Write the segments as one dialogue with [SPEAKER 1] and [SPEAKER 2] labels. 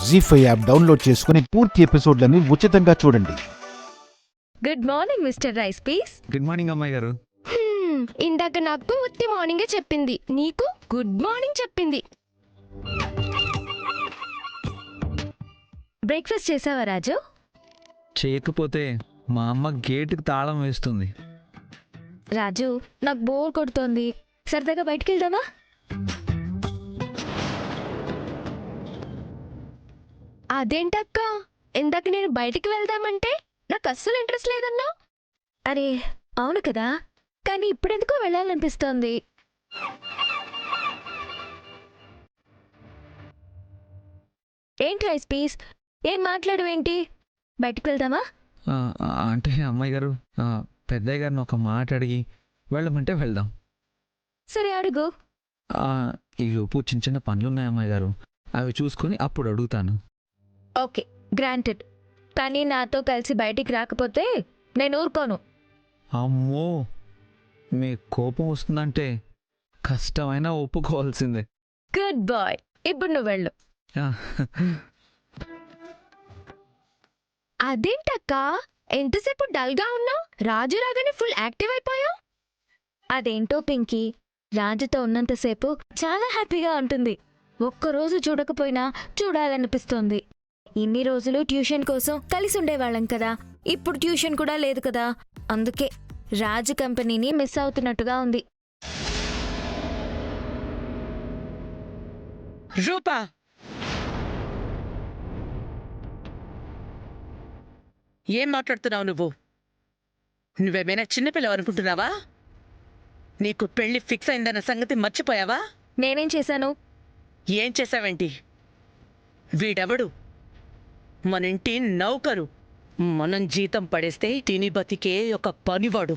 [SPEAKER 1] జీ5 app download చేసుకుని పూర్తి ఎపిసోడ్లని ఉచితంగా చూడండి.
[SPEAKER 2] Good morning mister rice piece.
[SPEAKER 3] Good morning అమ్మాయి గారు.
[SPEAKER 2] ఇందాక నాకు ఉత్తి మార్నింగే చెప్పింది, నీకు గుడ్ మార్నింగ్ చెప్పింది. బ్రేక్ఫాస్ట్ చేసావా రాజు?
[SPEAKER 3] చేయకపోతే మా అమ్మ గేటుకి తాళం వేస్తుంది.
[SPEAKER 2] రాజు, నాకు బోర్ కొడుతోంది, సరదాగా బయటికి వెళ్దామా? అదేంటక్క, ఇందాక నేను బయటికి వెళ్దామంటే నాకు అస్సలు ఇంట్రెస్ట్ లేదన్నా. అరే అవును కదా, కానీ ఇప్పుడెందుకో వెళ్ళాలనిపిస్తోంది. ఏంటి రైస్ పీస్, ఏం మాట్లాడవేంటి? బయటికి వెళ్దామా?
[SPEAKER 3] అంటే అమ్మాయి గారు, పెద్దయ్య గారిని ఒక మాట అడిగి వెళ్ళమంటే వెళ్దాం.
[SPEAKER 2] సరే అడుగు.
[SPEAKER 3] ఈలోపు చిన్న చిన్న పనులు ఉన్నాయి అమ్మాయి గారు, అవి చూసుకొని అప్పుడు అడుగుతాను.
[SPEAKER 2] Okay, granted. కానీ నాతో కలిసి బయటికి రాకపోతే నేను ఊరుకోను.
[SPEAKER 3] అమ్మో, మీ కోపం వస్తుందంటే కష్టమైనా ఒప్పుకోవాల్సిందే.
[SPEAKER 2] గుడ్ బాయ్, ఇప్పుడు నువ్వు వెళ్ళు. అదేంటక్క, ఎంతసేపు డల్గా ఉన్నావు? రాజు రాగానే ఫుల్ యాక్టివ్ అయిపోయావు. అదేంటో పింకీ, రాజుతో ఉన్నంతసేపు చాలా హ్యాపీగా ఉంటుంది. ఒక్కరోజు చూడకపోయినా చూడాలనిపిస్తోంది. ఇన్ని రోజులు ట్యూషన్ కోసం కలిసి ఉండేవాళ్ళం కదా, ఇప్పుడు ట్యూషన్ కూడా లేదు కదా, అందుకే రాజు కంపెనీని మిస్ అవుతున్నట్టుగా ఉంది.
[SPEAKER 4] రూపా, ఏం మాట్లాడుతున్నావు నువ్వు? నువ్వేమైనా చిన్నపిల్లవు అనుకుంటున్నావా? నీకు పెళ్లి ఫిక్స్ అయిందన్న సంగతి మర్చిపోయావా?
[SPEAKER 2] నేనేం చేశాను?
[SPEAKER 4] ఏం చేశావేంటి? వీడెవడు? మన ఇంటి నౌకరు. మనం జీతం పడేస్తే తిని బతికే ఒక పనివాడు.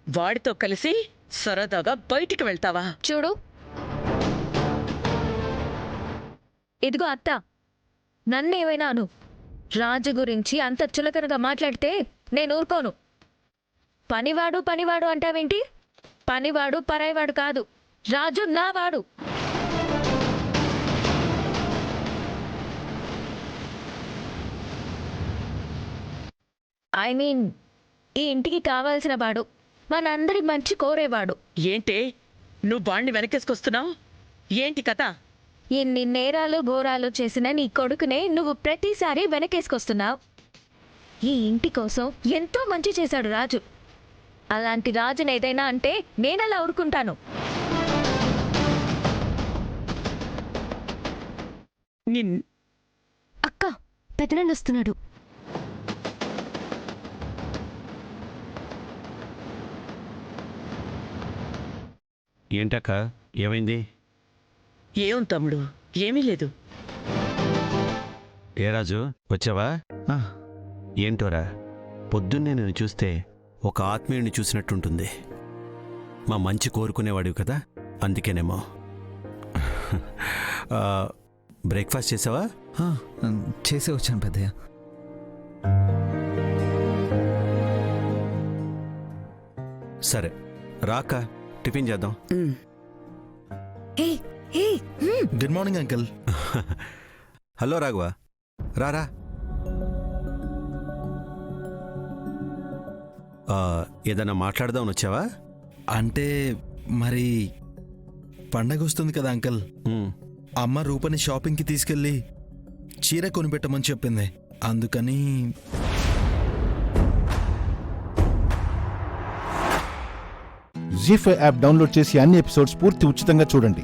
[SPEAKER 4] వాడితో కలిసి సరదాగా బయటికి వెళ్తావా?
[SPEAKER 2] చూడు, ఇదిగో అత్త, నన్నేమైనా అను, రాజు గురించి అంత చులకనగా మాట్లాడితే నేను ఊరుకోను. పనివాడు పనివాడు అంటావేంటి? పనివాడు పరాయివాడు కాదు, రాజు నావాడు. ఐ మీన్, ఈ ఇంటికి కావాల్సిన వాడు, మనందరి మంచి కోరేవాడు.
[SPEAKER 4] ఏంటే నువ్వు వాణ్ణి వెనకేసుకొస్తున్నావు? ఏంటి కథ?
[SPEAKER 2] ఎన్ని నేరాలు ఘోరాలు చేసిన నీ కొడుకునే నువ్వు ప్రతిసారి వెనకేసుకొస్తున్నావు. ఈ ఇంటి కోసం ఎంతో మంచి చేశాడు రాజు. అలాంటి రాజుని ఏదైనా అంటే నేనలా ఊరుకుంటాను. అక్క, పెదనాన్న వస్తున్నాడు.
[SPEAKER 5] ఏంటక్క, ఏమైంది?
[SPEAKER 4] ఏం తమ్ముడు, ఏమీ లేదు.
[SPEAKER 5] ఏ రాజు, వచ్చావా? ఏంటోరా, పొద్దున్నే నేను చూస్తే ఒక ఆత్మీయుడిని చూసినట్టుంటుంది. మా మంచి కోరుకునేవాడివి కదా, అందుకేనేమో. బ్రేక్ఫాస్ట్ చేసావా?
[SPEAKER 3] చేసే వచ్చాను పెద్దయ్య.
[SPEAKER 5] సరే రాక టిఫిన్ చేద్దాం.
[SPEAKER 6] Good morning uncle.
[SPEAKER 5] Hello Raghava, రారా. ఏదన్నా మాట్లాడదామని వచ్చావా?
[SPEAKER 6] అంటే మరి పండగ వస్తుంది కదా అంకుల్, అమ్మ రూపని షాపింగ్కి తీసుకెళ్ళి చీర కొనిపెట్టమని చెప్పింది, అందుకని.
[SPEAKER 1] జీ5 యాప్ డౌన్లోడ్ చేసి అన్ని ఎపిసోడ్స్ పూర్తి ఉచితంగా చూడండి.